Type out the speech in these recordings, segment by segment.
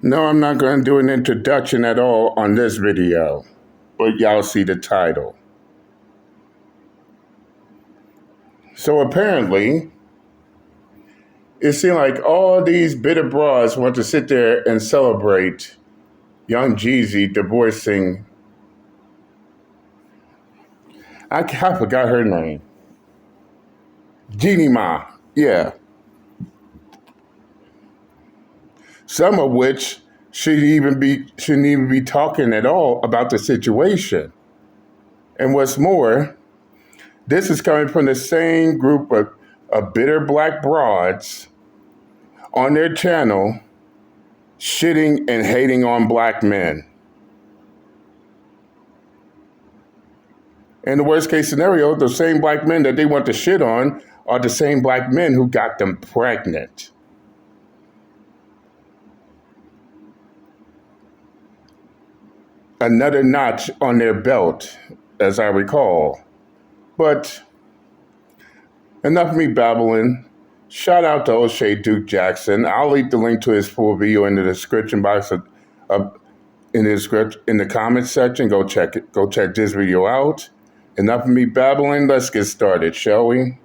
No, I'm not going to do an introduction at all on this video, but y'all see the title. So apparently, it seemed like all these bitter broads want to sit there and celebrate young Jeezy divorcing. I forgot her name. Jeannie Ma. Yeah. Some of which shouldn't even be talking at all about the situation. And what's more, this is coming from the same group of bitter black broads on their channel shitting and hating on black men. In the worst case scenario, the same black men that they want to shit on are the same black men who got them pregnant. Another notch on their belt, as I recall. But enough of me babbling. Shout out to O'Shea Duke Jackson. I'll leave the link to his full video in the description box in the comments section. Go check this video out. Enough of me babbling. Let's get started, shall we?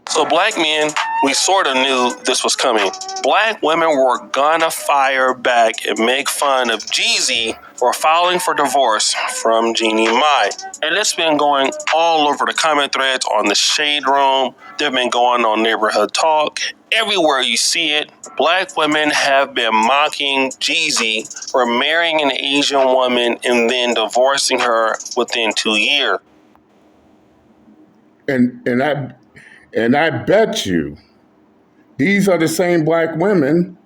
So black men, we sort of knew this was coming. Black women were gonna fire back and make fun of Jeezy for filing for divorce from Jeannie Mai. And it's been going all over the comment threads on the Shade Room. They've been going on Neighborhood Talk. Everywhere you see it, black women have been mocking Jeezy for marrying an Asian woman and then divorcing her within 2 years. And I bet you these are the same black women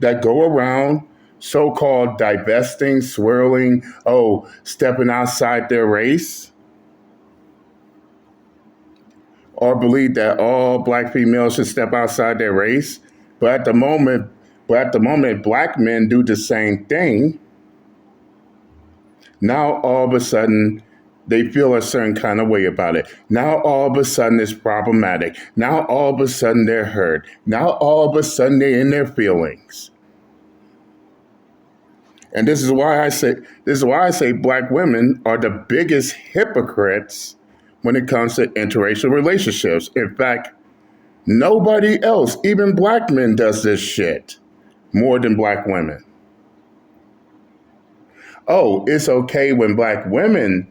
that go around so-called divesting, swirling, stepping outside their race, or believe that all black females should step outside their race. But at the moment black men do the same thing, now all of a sudden they feel a certain kind of way about it. Now all of a sudden it's problematic. Now all of a sudden they're hurt. Now all of a sudden they're in their feelings. And this is why I say black women are the biggest hypocrites when it comes to interracial relationships. In fact, nobody else, even black men, does this shit more than black women. Oh, it's okay when black women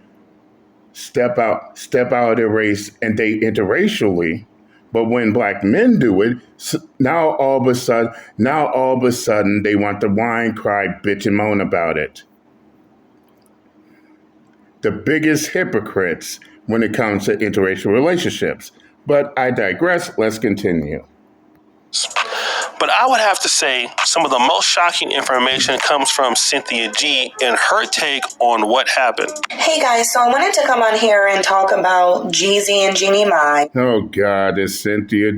step out of their race and date interracially, but when black men do it, now all of a sudden they want to whine, cry, bitch, and moan about it. The biggest hypocrites when it comes to interracial relationships. But I digress. Let's continue. But I would have to say some of the most shocking information comes from Cynthia G and her take on what happened. Hey guys, so I wanted to come on here and talk about Jeezy and Jeannie Mai. Oh God, it's Cynthia.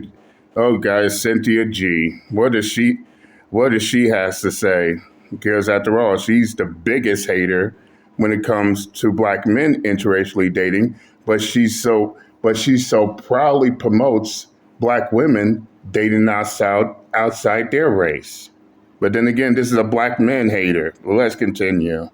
Oh God, it's Cynthia G. What does she has to say? Because after all, she's the biggest hater when it comes to black men interracially dating, but she so proudly promotes black women dating outside their race. But then again, this is a black man hater. Well, let's continue.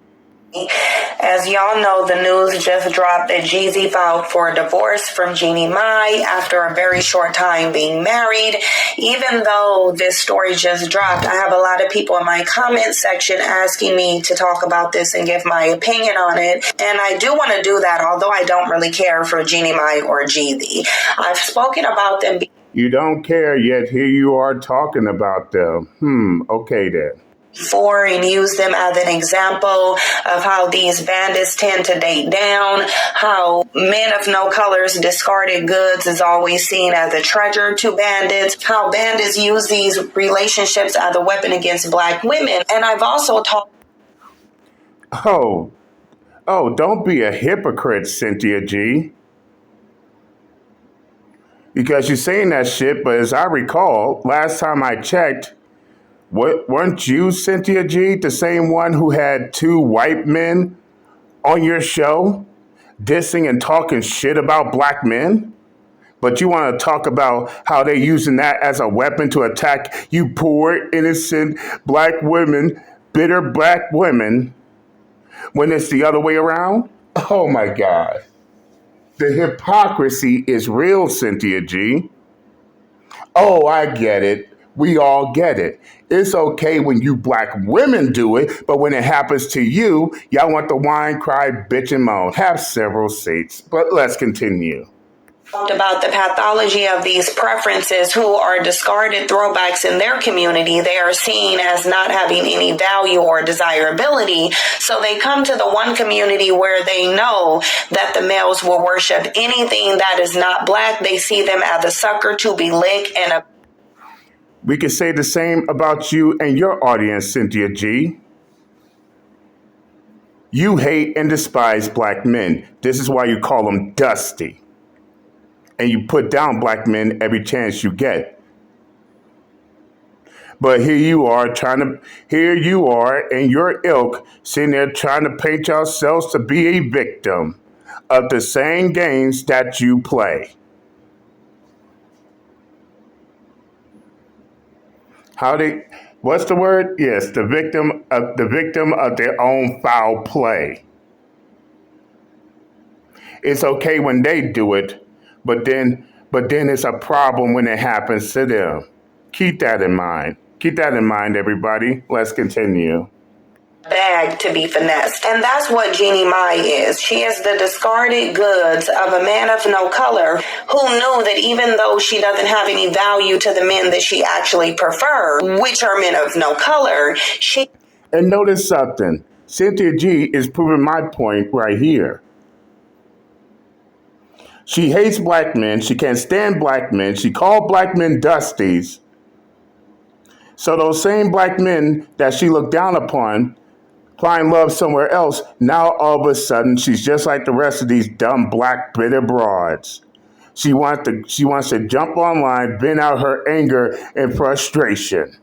As y'all know, the news just dropped that Jeezy filed for a divorce from Jeannie Mai after a very short time being married. Even though this story just dropped, I have a lot of people in my comment section asking me to talk about this and give my opinion on it. And I do want to do that, although I don't really care for Jeannie Mai or Jeezy. I've spoken about them. You don't care, yet here you are talking about them. Okay then. For and use them as an example of how these bandits tend to date down, how men of no colors discarded goods is always seen as a treasure to bandits, how bandits use these relationships as a weapon against black women. And I've also talked... Oh, don't be a hypocrite, Cynthia G. Because you're saying that shit, but as I recall, last time I checked, weren't you, Cynthia G, the same one who had two white men on your show dissing and talking shit about black men? But you want to talk about how they're using that as a weapon to attack you poor, innocent black women, bitter black women, when it's the other way around? Oh my God. The hypocrisy is real, Cynthia G. Oh, I get it. We all get it. It's okay when you black women do it, but when it happens to you, y'all want to whine, cry, bitch, and moan. Have several seats, but let's continue. About the pathology of these preferences who are discarded throwbacks in their community. They are seen as not having any value or desirability. So they come to the one community where they know that the males will worship anything that is not black. They see them as a sucker to be licked and a... We can say the same about you and your audience, Cynthia G. You hate and despise black men. This is why you call them dusty. And you put down black men every chance you get. But here you are and your ilk sitting there trying to paint yourselves to be a victim of the same games that you play. What's the word? Yes, the victim of their own foul play. It's okay when they do it, but then it's a problem when it happens to them. Keep that in mind. Keep that in mind, everybody. Let's continue. Bag to be finessed. And that's what Jeannie Mai is. She is the discarded goods of a man of no color who knew that even though she doesn't have any value to the men that she actually prefers, which are men of no color, she... And notice something. Cynthia G is proving my point right here. She hates black men. She can't stand black men. She called black men dusties. So those same black men that she looked down upon, find love somewhere else, now all of a sudden she's just like the rest of these dumb black bitter broads. She wants to jump online, vent out her anger and frustration.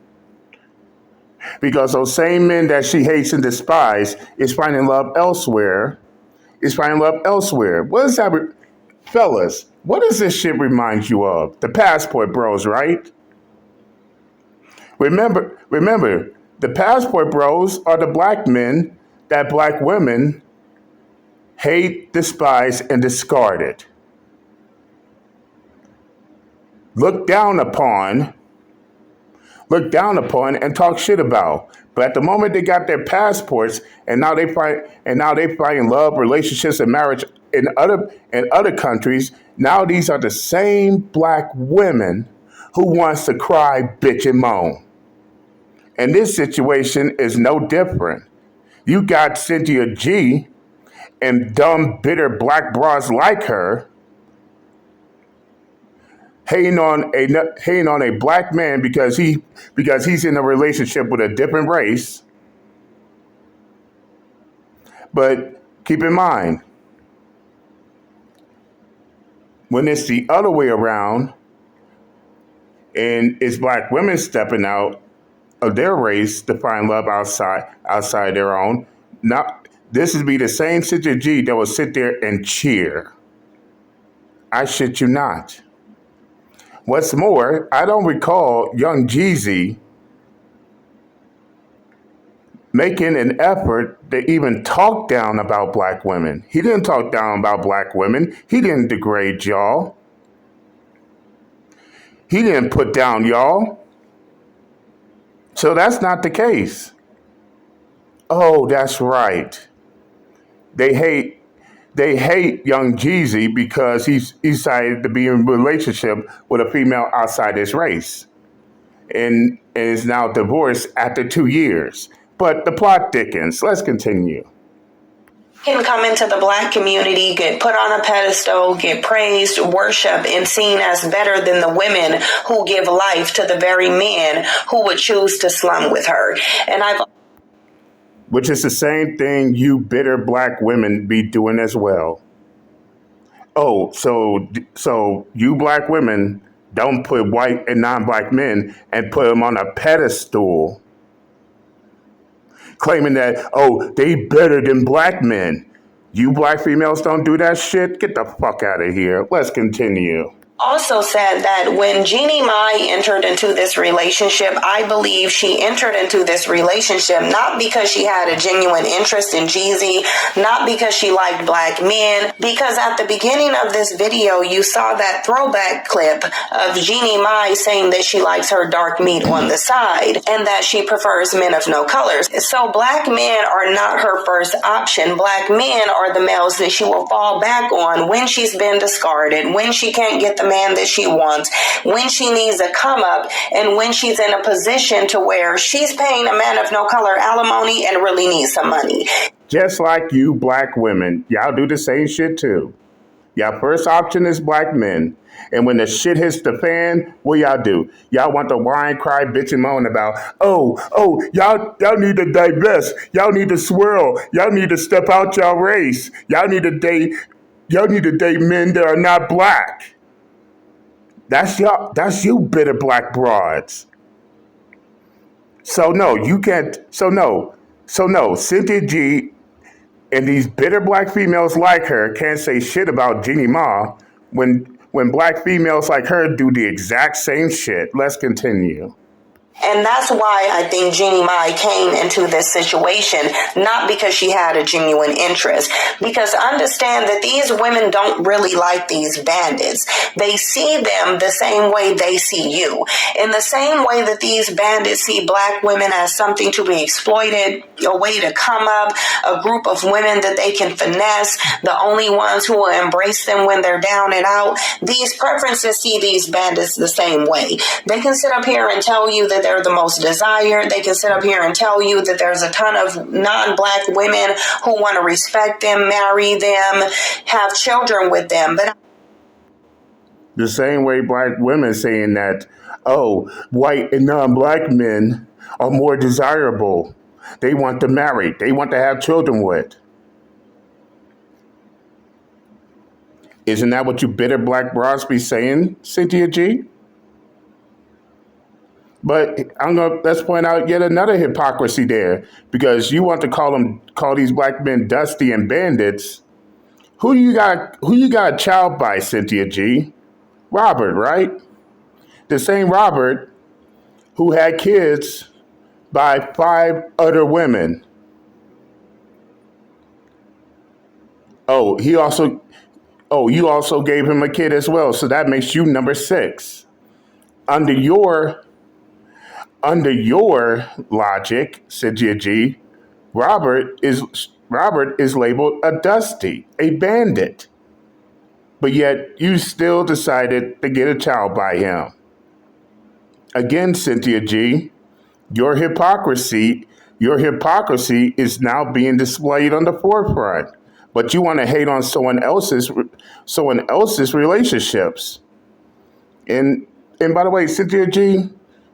Because those same men that she hates and despises is finding love elsewhere. What is that? Fellas, what does this shit remind you of? The Passport Bros, right? Remember, the Passport Bros are the black men that black women hate, despise, and discarded. Look down upon, and talk shit about. But at the moment they got their passports, and now they find love, relationships, and marriage in other countries. Now these are the same black women who wants to cry, bitch, and moan. And this situation is no different. You got Cynthia G and dumb, bitter black bras like her hating on a black man because he's in a relationship with a different race. But keep in mind, when it's the other way around, and it's black women stepping out of their race to find love outside their own, now this would be the same Cynthia G that will sit there and cheer. I shit you not. What's more, I don't recall young Jeezy making an effort to even talk down about black women. He didn't talk down about black women. He didn't degrade y'all. He didn't put down y'all. So that's not the case. Oh, that's right. They hate young Jeezy because he's decided to be in a relationship with a female outside his race and is now divorced after 2 years. But the plot thickens. Let's continue. Can come into the black community, get put on a pedestal, get praised, worshiped, and seen as better than the women who give life to the very men who would choose to slum with her. Which is the same thing you bitter black women be doing as well. Oh, so you black women don't put white and non-black men and put them on a pedestal, claiming that, oh, they better than black men. You black females don't do that shit? Get the fuck out of here. Let's continue. Also said that when Jeannie Mai entered into this relationship, I believe she entered into this relationship not because she had a genuine interest in Jeezy, not because she liked black men, because at the beginning of this video, you saw that throwback clip of Jeannie Mai saying that she likes her dark meat on the side and that she prefers men of no colors. So black men are not her first option. Black men are the males that she will fall back on when she's been discarded, when she can't get the man that she wants, when she needs a come up, and when she's in a position to where she's paying a man of no color alimony and really needs some money. Just like you black women, y'all do the same shit too. Y'all first option is black men. And when the shit hits the fan, what y'all do? Y'all want to whine, cry, bitch, and moan about, y'all need to divest. Y'all need to swirl. Y'all need to step out y'all race. Y'all need to date men that are not black. That's y'all. That's you, bitter black broads. So no, you can't. So no. Cynthia G and these bitter black females like her can't say shit about Jeannie Ma when black females like her do the exact same shit. Let's continue. And that's why I think Jeannie Mai came into this situation, not because she had a genuine interest. Because understand that these women don't really like these bandits. They see them the same way they see you. In the same way that these bandits see black women as something to be exploited, a way to come up, a group of women that they can finesse, the only ones who will embrace them when they're down and out. These preferences see these bandits the same way. They can sit up here and tell you that they're the most desired. They can sit up here and tell you that there's a ton of non-black women who want to respect them, marry them, have children with them. But the same way black women saying that, white and non-black men are more desirable. They want to marry. They want to have children with. Isn't that what you bitter black broads be saying, Cynthia G? But let's point out yet another hypocrisy there, because you want to call these black men dusty and bandits. Who you got a child by, Cynthia G? Robert, right? The same Robert who had kids by 5 other women. You also gave him a kid as well, so that makes you number 6. Under your logic, Cynthia G, Robert is labeled a dusty, a bandit. But yet you still decided to get a child by him. Again, Cynthia G, your hypocrisy is now being displayed on the forefront. But you want to hate on someone else's relationships. And by the way, Cynthia G,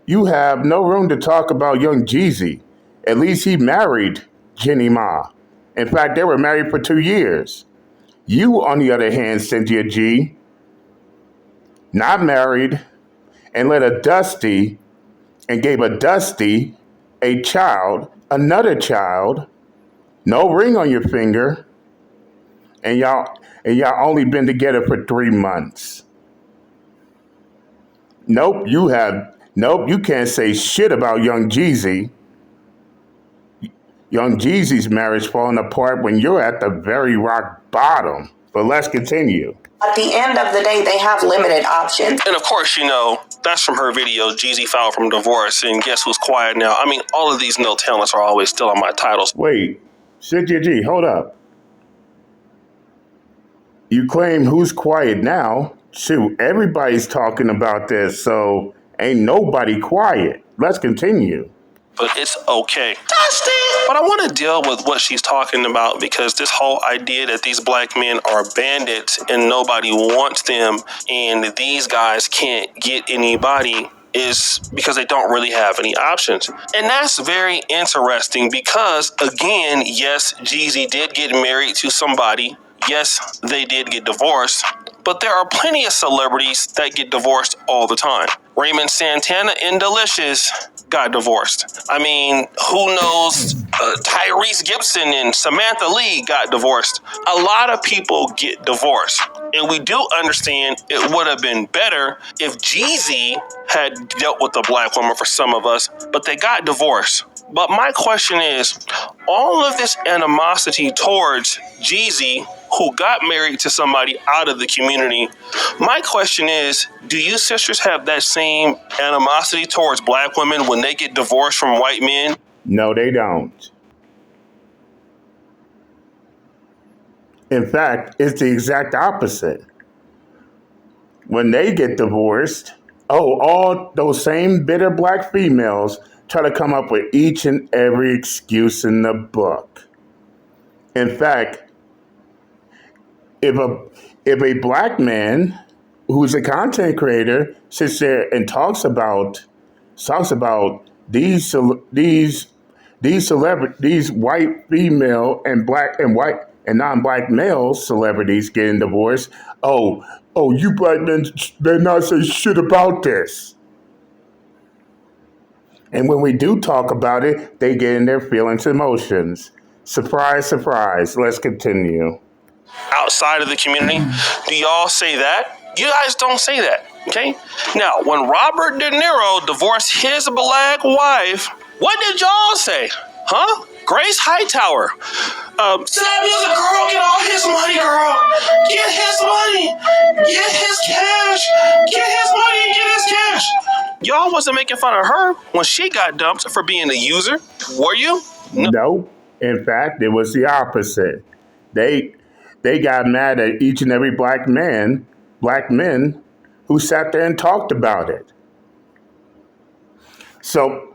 you have no room to talk about young Jeezy. At least he married Jeannie Ma. In fact, they were married for 2 years. You, on the other hand, Cynthia G, not married, and gave a Dusty a child, another child, no ring on your finger, and y'all only been together for 3 months. Nope, you can't say shit about young Jeezy. Young Jeezy's marriage falling apart when you're at the very rock bottom. But let's continue. At the end of the day, they have limited options. And of course, that's from her video, Jeezy filed from divorce, and guess who's quiet now? I mean, all of these no talents are always still on my titles. Wait, Cynthia G, hold up. You claim who's quiet now? Shoot, everybody's talking about this, so ain't nobody quiet. Let's continue. But it's okay. Dusty! But I want to deal with what she's talking about, because this whole idea that these black men are bandits and nobody wants them and these guys can't get anybody is because they don't really have any options. And that's very interesting because, again, yes, Jeezy did get married to somebody. Yes, they did get divorced. But there are plenty of celebrities that get divorced all the time. Raymond Santana in Delicious got divorced. I mean, who knows? Tyrese Gibson and Samantha Lee got divorced. A lot of people get divorced. And we do understand it would have been better if Jeezy had dealt with a black woman for some of us, but they got divorced. But my question is, all of this animosity towards Jeezy, who got married to somebody out of the community, my question is, do you sisters have that same animosity towards black women when they get divorced from white men? No, they don't. In fact, it's the exact opposite. When they get divorced, all those same bitter black females try to come up with each and every excuse in the book. In fact, if a black man who's a content creator sits there and talks about these white female and black and white and non-black male celebrities getting divorced, you black men better not say shit about this. And when we do talk about it, they get in their feelings and emotions. Surprise, surprise. Let's continue. Outside of the community, do y'all say that? You guys don't say that, okay? Now, when Robert De Niro divorced his black wife, what did y'all say? Huh? Grace Hightower. Samuel's a girl, get all his money, girl. Get his money. Get his cash. Get his money and get his cash. Y'all wasn't making fun of her when she got dumped for being a user, were you? No. In fact, it was the opposite. They got mad at each and every black men who sat there and talked about it. So,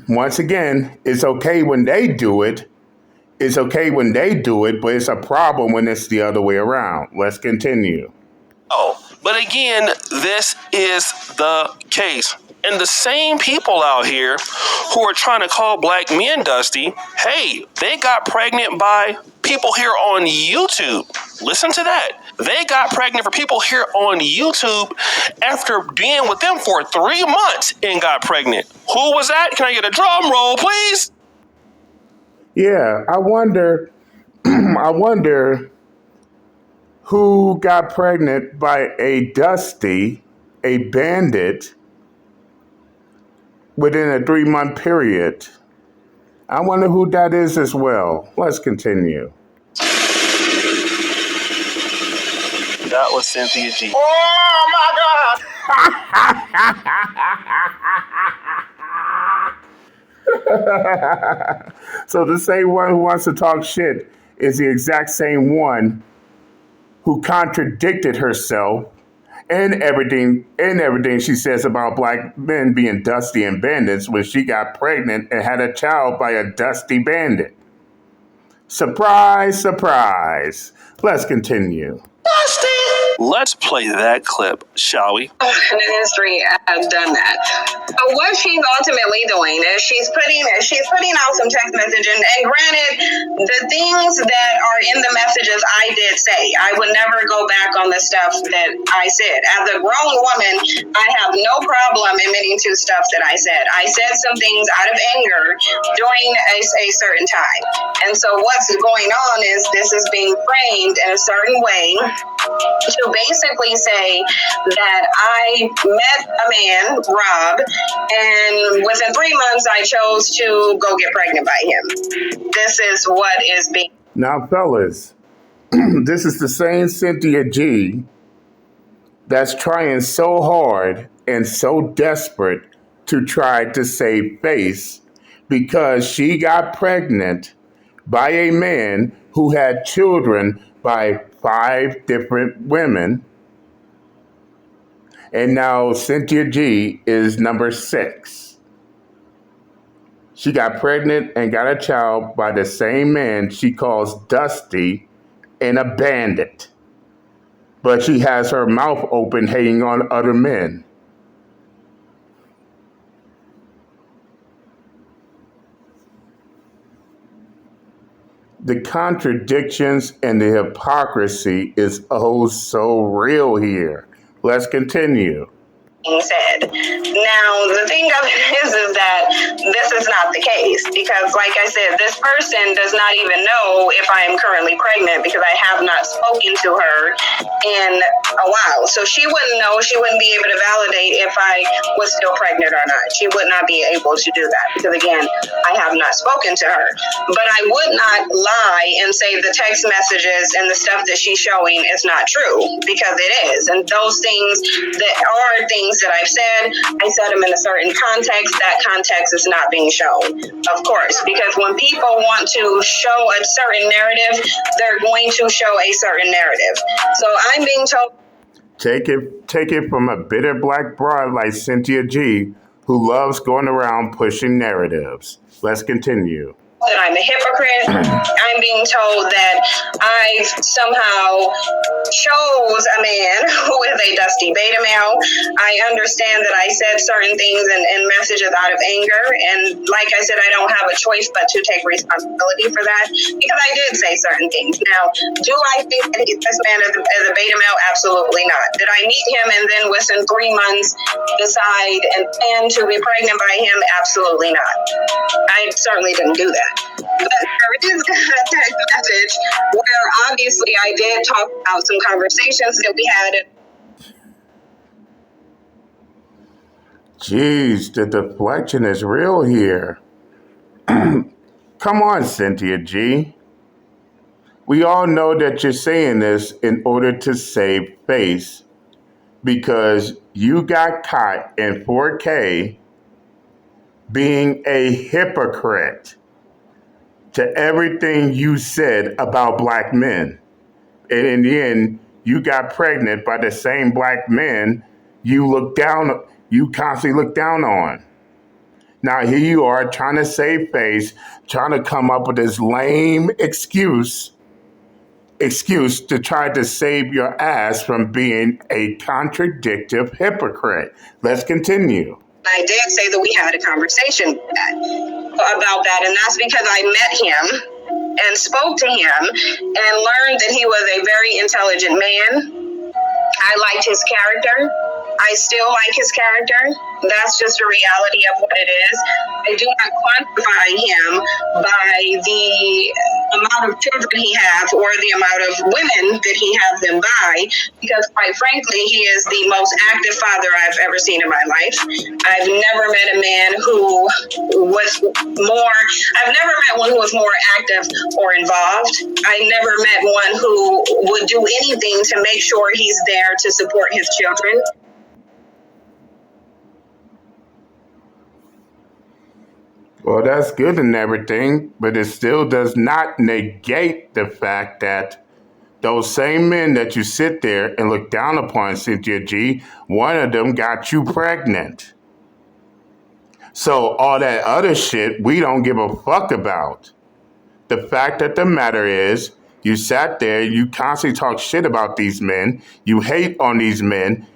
once again, it's okay when they do it. It's okay when they do it, but it's a problem when it's the other way around. Let's continue. But again, this is the case. And the same people out here who are trying to call black men dusty, hey, they got pregnant by people here on YouTube. Listen to that. They got pregnant for people here on YouTube after being with them for 3 months and got pregnant. Who was that? Can I get a drum roll, please? Yeah, I wonder who got pregnant by a dusty, a bandit, within a 3-month period. I wonder who that is as well. Let's continue. That was Cynthia G. Oh my God! So the same one who wants to talk shit is the exact same one who contradicted herself and everything she says about black men being dusty and bandits when she got pregnant and had a child by a dusty bandit. Surprise, surprise. Let's continue. Dusty! Let's play that clip, shall we? The history has done that. So what she's ultimately doing is she's putting out some text messaging, and granted, the things that are in the messages I did say, I would never go back on the stuff that I said. As a grown woman, I have no problem admitting to stuff that I said. I said some things out of anger during a certain time. And so what's going on is this is being framed in a certain way to basically say that I met a man, Rob, and within 3 months I chose to go get pregnant by him. This is what is being... Now, fellas, this is the same Cynthia G that's trying so hard and so desperate to try to save face because she got pregnant by a man who had children by 5 different women. And now Cynthia G is number 6. She got pregnant and got a child by the same man she calls Dusty and a bandit. But she has her mouth open hating on other men. The contradictions and the hypocrisy is oh so real here. Let's continue. Said. Now, the thing of it is that this is not the case, because like I said, this person does not even know if I am currently pregnant, because I have not spoken to her in a while. So she wouldn't know, she wouldn't be able to validate if I was still pregnant or not. She would not be able to do that, because again, I have not spoken to her. But I would not lie and say the text messages and the stuff that she's showing is not true, because it is. And those things that are things that I've said, I said them in a certain context. That context is not being shown, of course, because when people want to show a certain narrative, they're going to show a certain narrative. So I'm being told. Take it from a bitter black broad like Cynthia G, who loves going around pushing narratives. Let's continue. That I'm a hypocrite. I'm being told that I somehow chose a man with a dusty beta male. I understand that I said certain things and messages out of anger. And like I said, I don't have a choice but to take responsibility for that, because I did say certain things. Now, do I think that this man is a beta male? Absolutely not. Did I meet him and then within 3 months decide and plan to be pregnant by him? Absolutely not. I certainly didn't do that. But there is a text message where obviously I did talk about some conversations that we had. Jeez, the deflection is real here. Come on, Cynthia G. We all know that you're saying this in order to save face, because you got caught in 4K being a hypocrite to everything you said about black men. And in the end, you got pregnant by the same black men you constantly look down on. Now here you are trying to save face, trying to come up with this lame excuse to try to save your ass from being a contradictive hypocrite. Let's continue. I did say that we had a conversation about that, and that's because I met him and spoke to him and learned that he was a very intelligent man. I liked his character. I still like his character. That's just a reality of what it is. I do not quantify him by the amount of children he has or the amount of women that he has them by, because quite frankly, he is the most active father I've ever seen in my life. I've never met a man who was more, I've never met one who was more active or involved. I never met one who would do anything to make sure he's there to support his children. Well, that's good and everything, but it still does not negate the fact that those same men that you sit there and look down upon, Cynthia G, one of them got you pregnant. So all that other shit we don't give a fuck about. The fact of the matter is, you sat there, you constantly talk shit about these men, you hate on these men.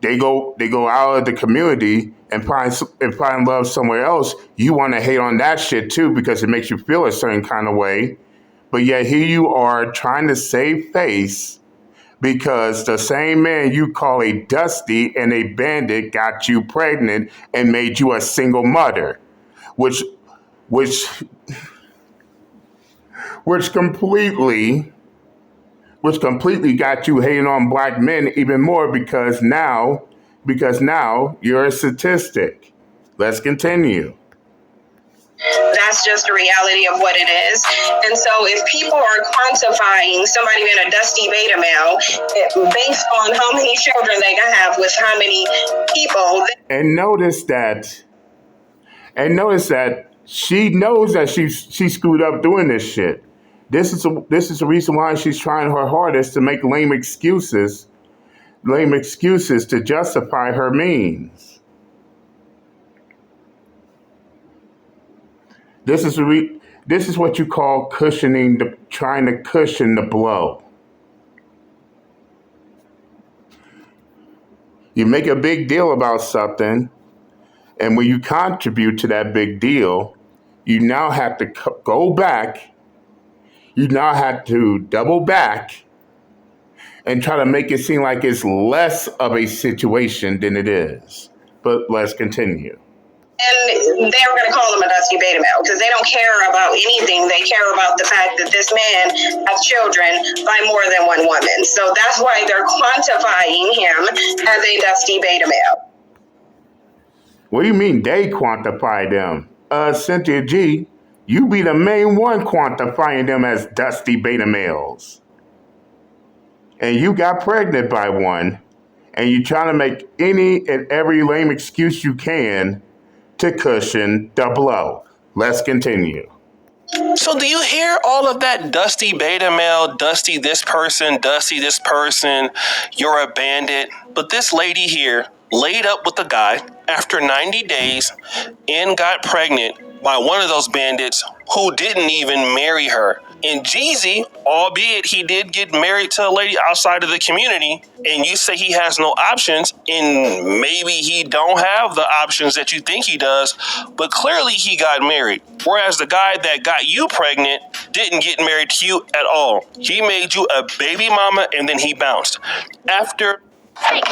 They go out of the community and find love somewhere else. You want to hate on that shit too, because it makes you feel a certain kind of way. But yet here you are trying to save face because the same man you call a dusty and a bandit got you pregnant and made you a single mother, which completely got you hating on black men even more, because now you're a statistic. Let's continue. That's just a reality of what it is. And so if people are quantifying somebody being a dusty beta male based on how many children they can have with how many people. And notice that she knows that she screwed up doing this shit. This is the reason why she's trying her hardest to make lame excuses to justify her means. This is what you call trying to cushion the blow. You make a big deal about something, and when you contribute to that big deal, you now have to go back. You now have to double back and try to make it seem like it's less of a situation than it is. But let's continue. And they're going to call him a dusty beta male because they don't care about anything. They care about the fact that this man has children by more than one woman. So that's why they're quantifying him as a dusty beta male. What do you mean they quantify them? Cynthia G, you be the main one quantifying them as dusty beta males. And you got pregnant by one, and you're trying to make any and every lame excuse you can to cushion the blow. Let's continue. So do you hear all of that dusty beta male, dusty this person, you're a bandit? But this lady here laid up with a guy after 90 days and got pregnant by one of those bandits who didn't even marry her. And Jeezy, albeit he did get married to a lady outside of the community, and you say he has no options, and maybe he don't have the options that you think he does, but clearly he got married. Whereas the guy that got you pregnant didn't get married to you at all. He made you a baby mama and then he bounced. After fake.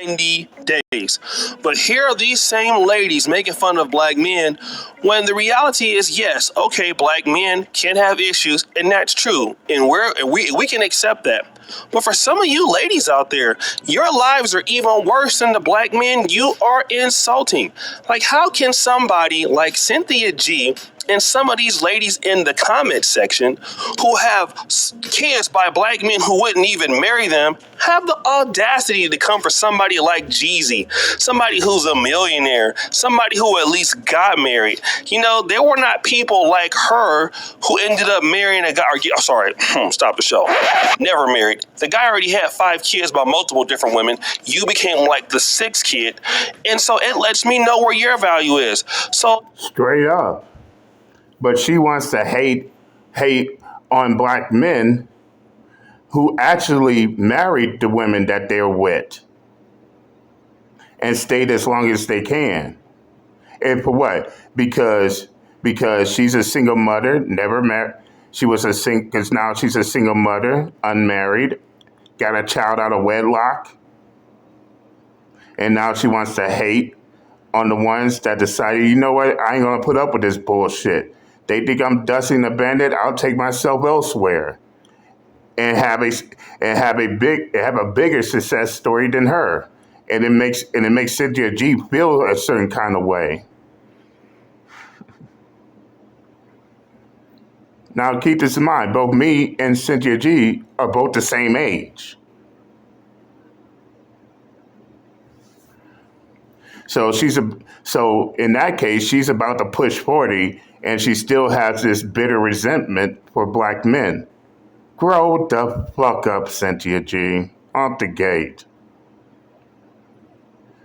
90 days. But here are these same ladies making fun of black men when the reality is, yes, okay, black men can have issues, and that's true. And we can accept that. But for some of you ladies out there, your lives are even worse than the black men you are insulting. Like, how can somebody like Cynthia G and some of these ladies in the comment section who have kids by black men who wouldn't even marry them have the audacity to come for somebody like Jeezy, somebody who's a millionaire, somebody who at least got married? You know, there were not people like her who ended up marrying a guy. Stop the show. Never married. The guy already had 5 kids by multiple different women. You became like the 6th kid. And so it lets me know where your value is. So straight up. But she wants to hate on black men who actually married the women that they're with and stayed as long as they can. And for what? Because she's a single mother, never married. Because now she's a single mother, unmarried, got a child out of wedlock, and now she wants to hate on the ones that decided, you know what, I ain't gonna put up with this bullshit. They think I'm dusting a bandit. I'll take myself elsewhere, and have a bigger success story than her, and it makes Cynthia G feel a certain kind of way. Now keep this in mind: both me and Cynthia G are both the same age. So in that case, she's about to push 40, and she still has this bitter resentment for black men. Grow the fuck up, Cynthia G, out the gate.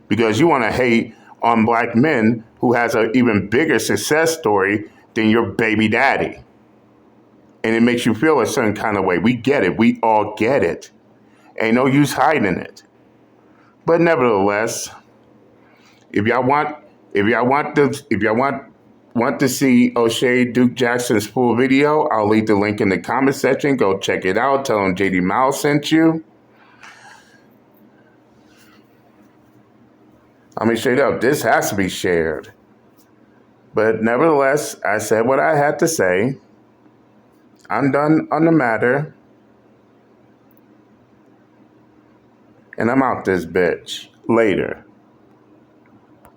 Because you want to hate on black men who has an even bigger success story than your baby daddy. And it makes you feel a certain kind of way. We get it. We all get it. Ain't no use hiding it. But nevertheless, if y'all want to see O'Shea Duke Jackson's full video, I'll leave the link in the comment section. Go check it out. Tell him JD Miles sent you. I mean, straight up, this has to be shared. But nevertheless, I said what I had to say. I'm done on the matter. And I'm out this bitch. Later.